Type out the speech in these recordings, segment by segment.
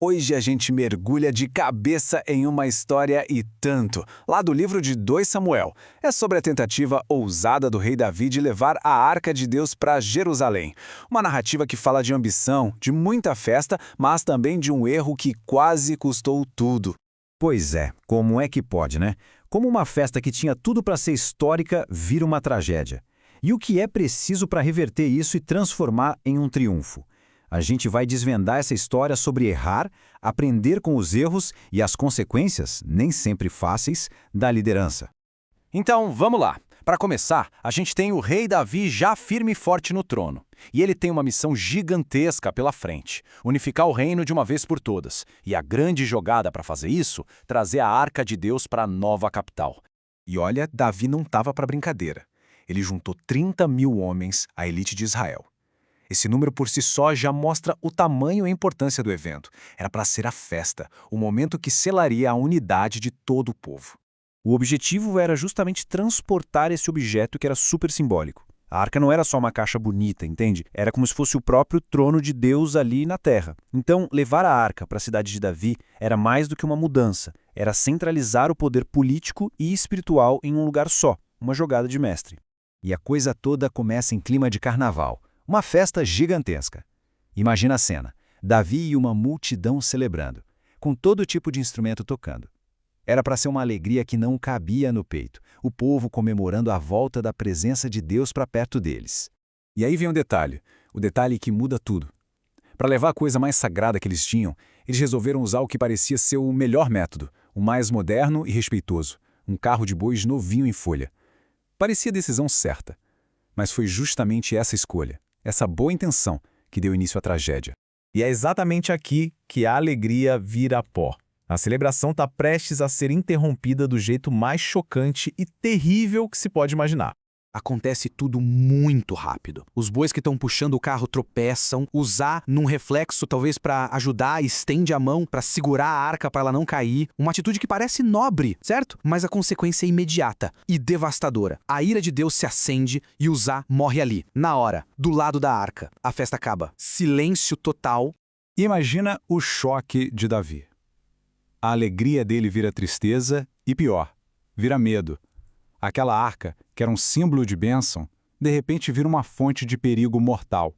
Hoje a gente mergulha de cabeça em uma história e tanto, lá do livro de 2 Samuel. É sobre a tentativa ousada do rei Davi de levar a Arca de Deus para Jerusalém. Uma narrativa que fala de ambição, de muita festa, mas também de um erro que quase custou tudo. Pois é, como é que pode, né? Como uma festa que tinha tudo para ser histórica vira uma tragédia. E o que é preciso para reverter isso e transformar em um triunfo? A gente vai desvendar essa história sobre errar, aprender com os erros e as consequências, nem sempre fáceis, da liderança. Então, vamos lá. Para começar, a gente tem o rei Davi já firme e forte no trono. E ele tem uma missão gigantesca pela frente: unificar o reino de uma vez por todas. E a grande jogada para fazer isso, trazer a Arca de Deus para a nova capital. E olha, Davi não estava para brincadeira. Ele juntou 30 mil homens, a elite de Israel. Esse número por si só já mostra o tamanho e a importância do evento. Era para ser a festa, o momento que selaria a unidade de todo o povo. O objetivo era justamente transportar esse objeto que era super simbólico. A arca não era só uma caixa bonita, entende? Era como se fosse o próprio trono de Deus ali na terra. Então, levar a arca para a cidade de Davi era mais do que uma mudança. Era centralizar o poder político e espiritual em um lugar só, uma jogada de mestre. E a coisa toda começa em clima de carnaval. Uma festa gigantesca. Imagina a cena: Davi e uma multidão celebrando, com todo tipo de instrumento tocando. Era para ser uma alegria que não cabia no peito, o povo comemorando a volta da presença de Deus para perto deles. E aí vem o detalhe que muda tudo. Para levar a coisa mais sagrada que eles tinham, eles resolveram usar o que parecia ser o melhor método, o mais moderno e respeitoso, um carro de bois novinho em folha. Parecia a decisão certa, mas foi justamente essa escolha, essa boa intenção, que deu início à tragédia. E é exatamente aqui que a alegria vira pó. A celebração está prestes a ser interrompida do jeito mais chocante e terrível que se pode imaginar. Acontece tudo muito rápido. Os bois que estão puxando o carro tropeçam, usar num reflexo talvez para ajudar, estende a mão para segurar a arca para ela não cair. Uma atitude que parece nobre, certo? Mas a consequência é imediata e devastadora. A ira de Deus se acende e Uzá morre ali, na hora, do lado da arca. A festa acaba. Silêncio total. Imagina o choque de Davi. A alegria dele vira tristeza e, pior, vira medo. Aquela arca, que era um símbolo de bênção, de repente vira uma fonte de perigo mortal.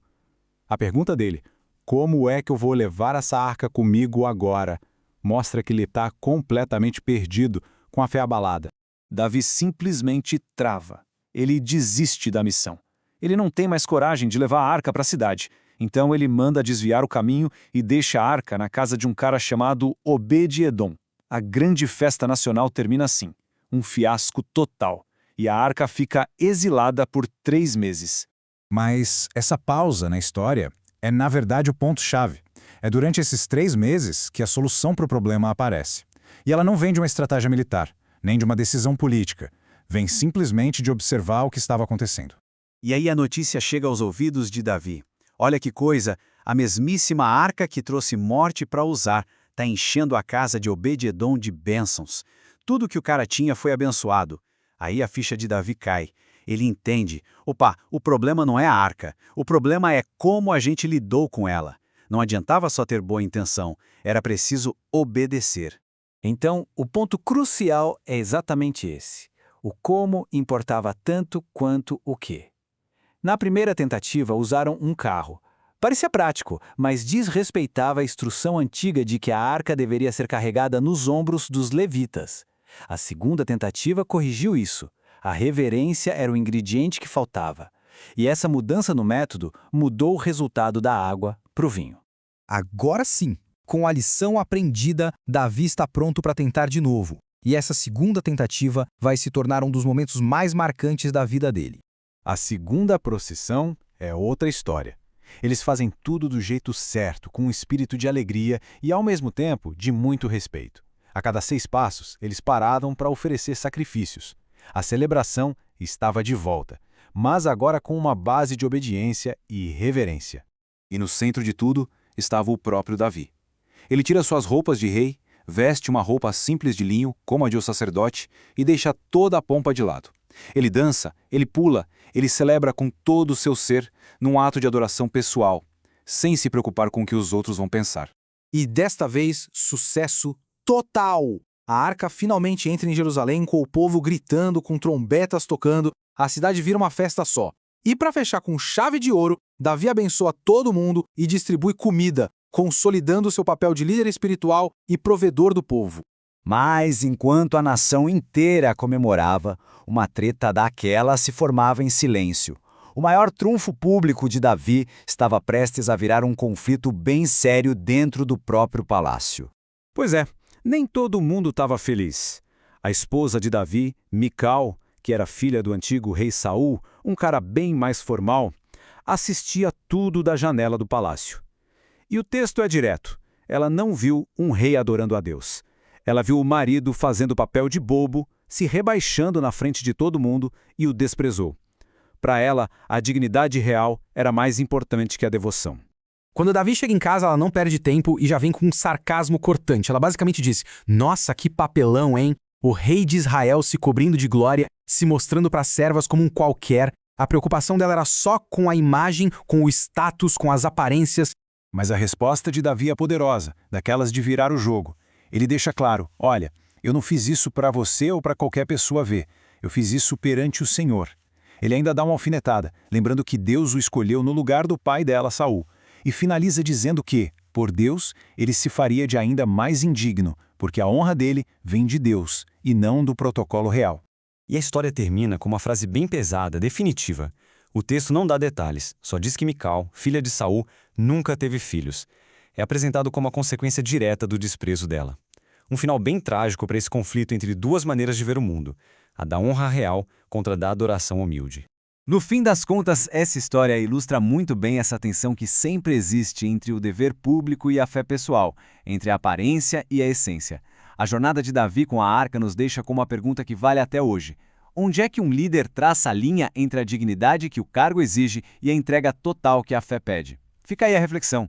A pergunta dele, como é que eu vou levar essa arca comigo agora, mostra que ele está completamente perdido, com a fé abalada. Davi simplesmente trava. Ele desiste da missão. Ele não tem mais coragem de levar a arca para a cidade. Então ele manda desviar o caminho e deixa a arca na casa de um cara chamado Obed-Edom. A grande festa nacional termina assim. Um fiasco total, e a arca fica exilada por 3 meses. Mas essa pausa na história é, na verdade, o ponto-chave. É durante esses 3 meses que a solução para o problema aparece. E ela não vem de uma estratégia militar, nem de uma decisão política. Vem simplesmente de observar o que estava acontecendo. E aí a notícia chega aos ouvidos de Davi. Olha que coisa, a mesmíssima arca que trouxe morte para usar está enchendo a casa de Obed-Edom de bênçãos. Tudo que o cara tinha foi abençoado. Aí a ficha de Davi cai. Ele entende. Opa, o problema não é a arca. O problema é como a gente lidou com ela. Não adiantava só ter boa intenção. Era preciso obedecer. Então, o ponto crucial é exatamente esse. O como importava tanto quanto o quê. Na primeira tentativa, usaram um carro. Parecia prático, mas desrespeitava a instrução antiga de que a arca deveria ser carregada nos ombros dos levitas. A segunda tentativa corrigiu isso. A reverência era o ingrediente que faltava. E essa mudança no método mudou o resultado da água para o vinho. Agora sim, com a lição aprendida, Davi está pronto para tentar de novo. E essa segunda tentativa vai se tornar um dos momentos mais marcantes da vida dele. A segunda procissão é outra história. Eles fazem tudo do jeito certo, com um espírito de alegria e, ao mesmo tempo, de muito respeito. A cada 6 passos, eles paravam para oferecer sacrifícios. A celebração estava de volta, mas agora com uma base de obediência e reverência. E no centro de tudo estava o próprio Davi. Ele tira suas roupas de rei, veste uma roupa simples de linho, como a de um sacerdote, e deixa toda a pompa de lado. Ele dança, ele pula, ele celebra com todo o seu ser, num ato de adoração pessoal, sem se preocupar com o que os outros vão pensar. E desta vez, sucesso total! A arca finalmente entra em Jerusalém com o povo gritando, com trombetas tocando, a cidade vira uma festa só. E para fechar com chave de ouro, Davi abençoa todo mundo e distribui comida, consolidando seu papel de líder espiritual e provedor do povo. Mas, enquanto a nação inteira comemorava, uma treta daquela se formava em silêncio. O maior trunfo público de Davi estava prestes a virar um conflito bem sério dentro do próprio palácio. Pois é, nem todo mundo estava feliz. A esposa de Davi, Mical, que era filha do antigo rei Saul, um cara bem mais formal, assistia tudo da janela do palácio. E o texto é direto. Ela não viu um rei adorando a Deus. Ela viu o marido fazendo papel de bobo, se rebaixando na frente de todo mundo e o desprezou. Para ela, a dignidade real era mais importante que a devoção. Quando Davi chega em casa, ela não perde tempo e já vem com um sarcasmo cortante. Ela basicamente disse: "Nossa, que papelão, hein? O rei de Israel se cobrindo de glória, se mostrando para as servas como um qualquer. A preocupação dela era só com a imagem, com o status, com as aparências." Mas a resposta de Davi é poderosa, daquelas de virar o jogo. Ele deixa claro, olha, eu não fiz isso para você ou para qualquer pessoa ver. Eu fiz isso perante o Senhor. Ele ainda dá uma alfinetada, lembrando que Deus o escolheu no lugar do pai dela, Saul. E finaliza dizendo que, por Deus, ele se faria de ainda mais indigno, porque a honra dele vem de Deus e não do protocolo real. E a história termina com uma frase bem pesada, definitiva. O texto não dá detalhes, só diz que Mical, filha de Saul, nunca teve filhos. É apresentado como a consequência direta do desprezo dela. Um final bem trágico para esse conflito entre duas maneiras de ver o mundo, a da honra real contra a da adoração humilde. No fim das contas, essa história ilustra muito bem essa tensão que sempre existe entre o dever público e a fé pessoal, entre a aparência e a essência. A jornada de Davi com a arca nos deixa com uma pergunta que vale até hoje. Onde é que um líder traça a linha entre a dignidade que o cargo exige e a entrega total que a fé pede? Fica aí a reflexão.